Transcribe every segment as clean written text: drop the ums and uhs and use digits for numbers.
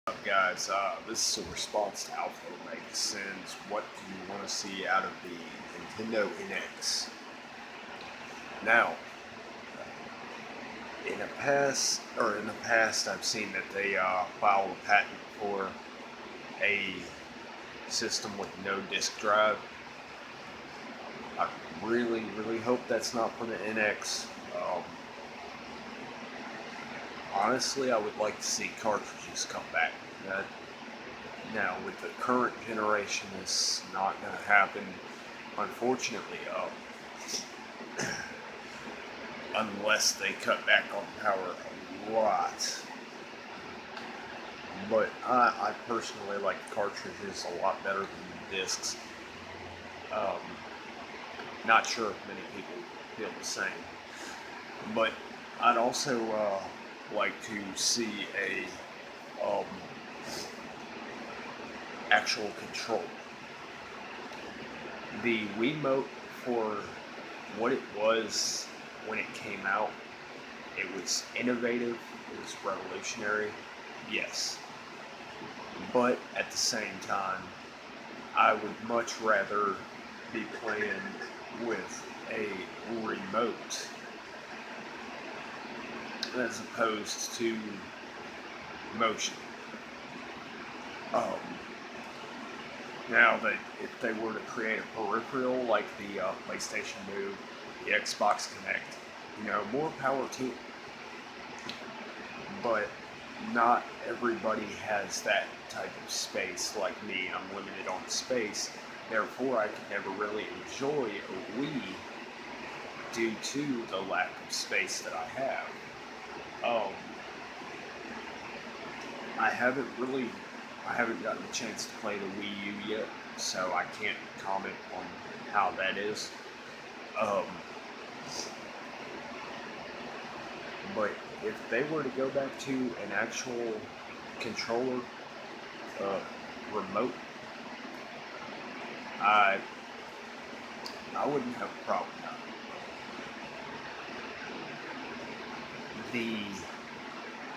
Up, guys? This is a response to AlphaOmegaSin's "What do you want to see out of the Nintendo NX?" Now, in the past, I've seen that they filed a patent for a system with no disk drive. I really, really hope that's not for the NX. Honestly, I would like to see cartridges come back. That, Now, with the current generation, it's not going to happen, unfortunately, unless they cut back on power a lot. But I personally like cartridges a lot better than discs. Um, Not sure if many people feel the same. But I'd also like to see a actual control. The Wiimote, for what it was when it came out, it was innovative, it was revolutionary, yes. But at the same time, I would much rather be playing with a remote as opposed to motion. Um, Now that if they were to create a peripheral like the PlayStation Move, the Xbox Connect, more power to it. But not everybody has that type of space like me. I'm limited on space. Therefore, I can never really enjoy a Wii due to the lack of space that I have. Um, I haven't really, I haven't gotten a chance to play the Wii U yet, so I can't comment on how that is. Um, but if they were to go back to an actual controller, uh, remote, I I wouldn't have a problem with it.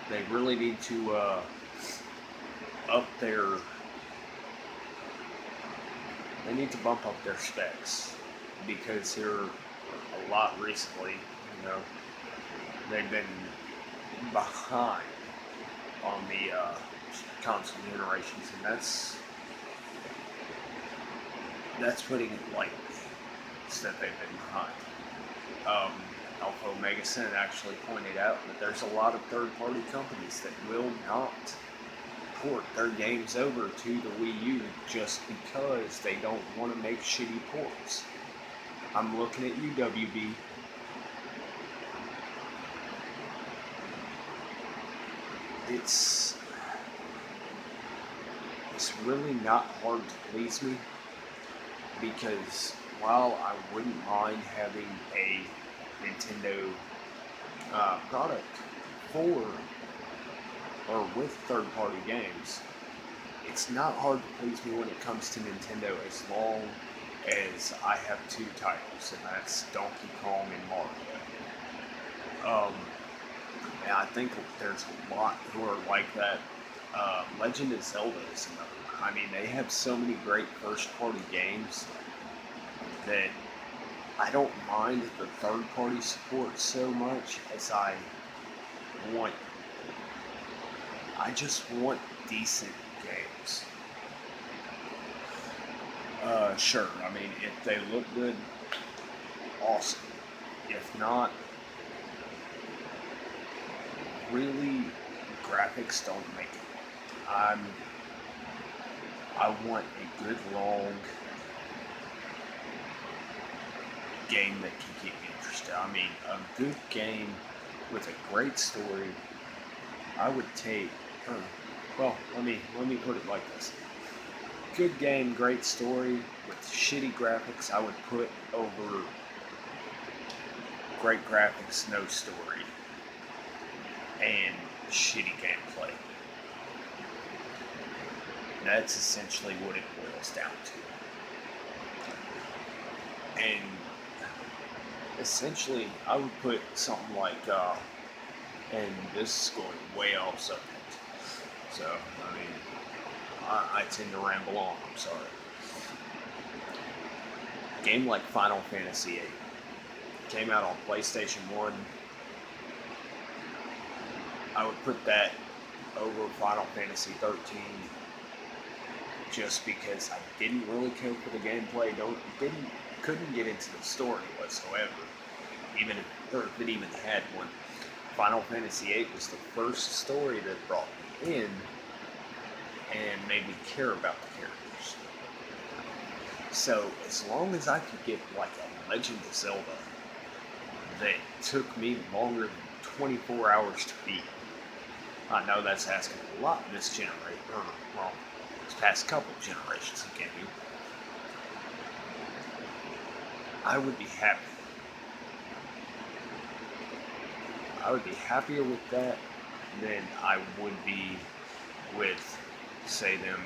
They really need to up their they need to bump up their specs because they're a lot recently, they've been behind on the console generations, and that's putting it lightly. It's that they've been behind. AlphaOmegaSin actually pointed out that there's a lot of third-party companies that will not port their games over to the Wii U just because they don't want to make shitty ports. I'm looking at you, WB. It's really not hard to please me because while I wouldn't mind having a Nintendo product for or with third-party games, it's not hard to please me when it comes to Nintendo as long as I have two titles, and that's Donkey Kong and Mario. And I think there's a lot who are like that. Legend of Zelda is another one. I mean, they have so many great first-party games that I don't mind the third-party support so much as I just want decent games. Sure, I mean, if they look good, awesome. If not, really, graphics don't make it. I want a good long game that can keep me interested. I mean, a good game with a great story. I would take. Well, let me put it like this: good game, great story with shitty graphics. I would put over great graphics, no story, and shitty gameplay. That's essentially what it boils down to. And essentially, I would put something like, and this is going way off subject. So, I mean, I tend to ramble on. I'm sorry. A game like Final Fantasy VIII came out on PlayStation 1. I would put that over Final Fantasy 13 just because I didn't really care for the gameplay. Couldn't get into the story whatsoever. Even if it even had one. Final Fantasy VIII was the first story that brought me in and made me care about the characters. So as long as I could get like a Legend of Zelda that took me longer than 24 hours to beat, I know that's asking a lot in this generation. Well, this past couple generations of gaming. I would be happy. I would be happier with that than I would be with, say, them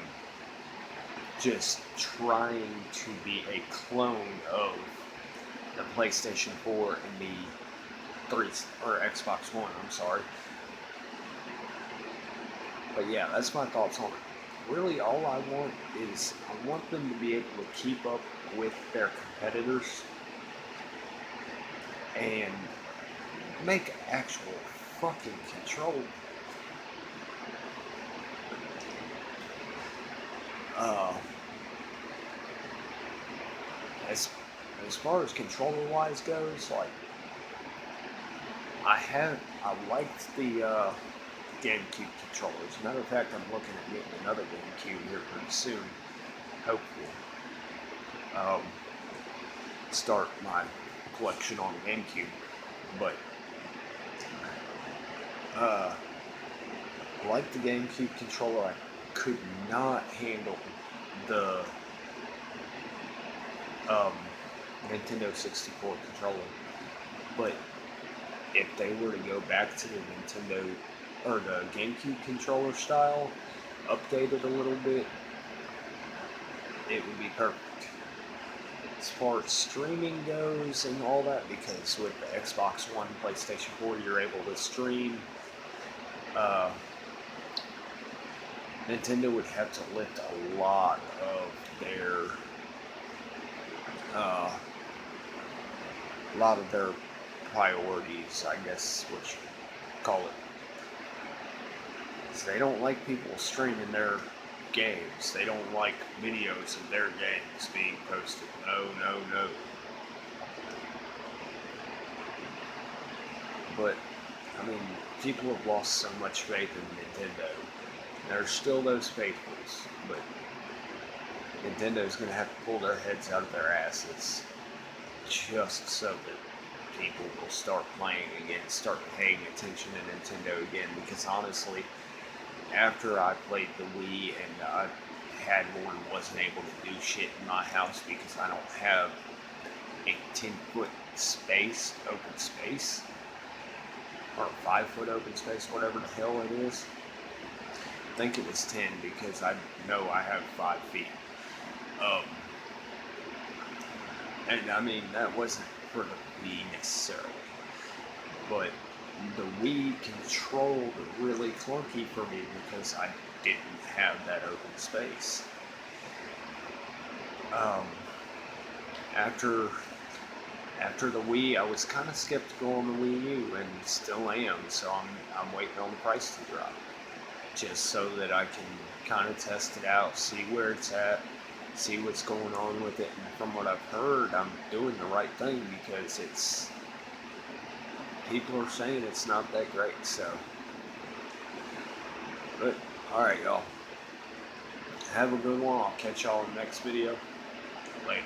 just trying to be a clone of the PlayStation 4 and the Xbox One. I'm sorry. But yeah, that's my thoughts on it. Really, all I want is I want them to be able to keep up with their competitors and make actual fucking control. As far as controller wise goes, like I liked the GameCube controllers. As a matter of fact, I'm looking at getting another GameCube here pretty soon. Hopefully, start my collection on GameCube. But like the GameCube controller, I could not handle the Nintendo 64 controller. But if they were to go back to the Nintendo or the GameCube controller style, updated a little bit, it would be perfect. As far as streaming goes and all that, because with the Xbox One, PlayStation 4, you're able to stream. Nintendo would have to lift a lot of their priorities, I guess what you call it. So they don't like people streaming their games. They don't like videos of their games being posted. No. But, I mean, people have lost so much faith in Nintendo. There's still those faithfuls, but Nintendo's going to have to pull their heads out of their asses just so that people will start playing again, start paying attention to Nintendo again, because honestly, after I played the Wii and I had one and wasn't able to do shit in my house because I don't have a 10-foot space, open space, or a 5-foot open space, whatever the hell it is. I think it was 10 because I know I have 5 feet. And I mean, that wasn't for the Wii necessarily, but the Wii controlled really clunky for me because I didn't have that open space. After the Wii, I was kind of skeptical on the Wii U, and still am. So I'm waiting on the price to drop, just so that I can kind of test it out, see where it's at, see what's going on with it. And from what I've heard, I'm doing the right thing because people are saying it's not that great. So, but all right, y'all. Have a good one. I'll catch y'all in the next video. Later.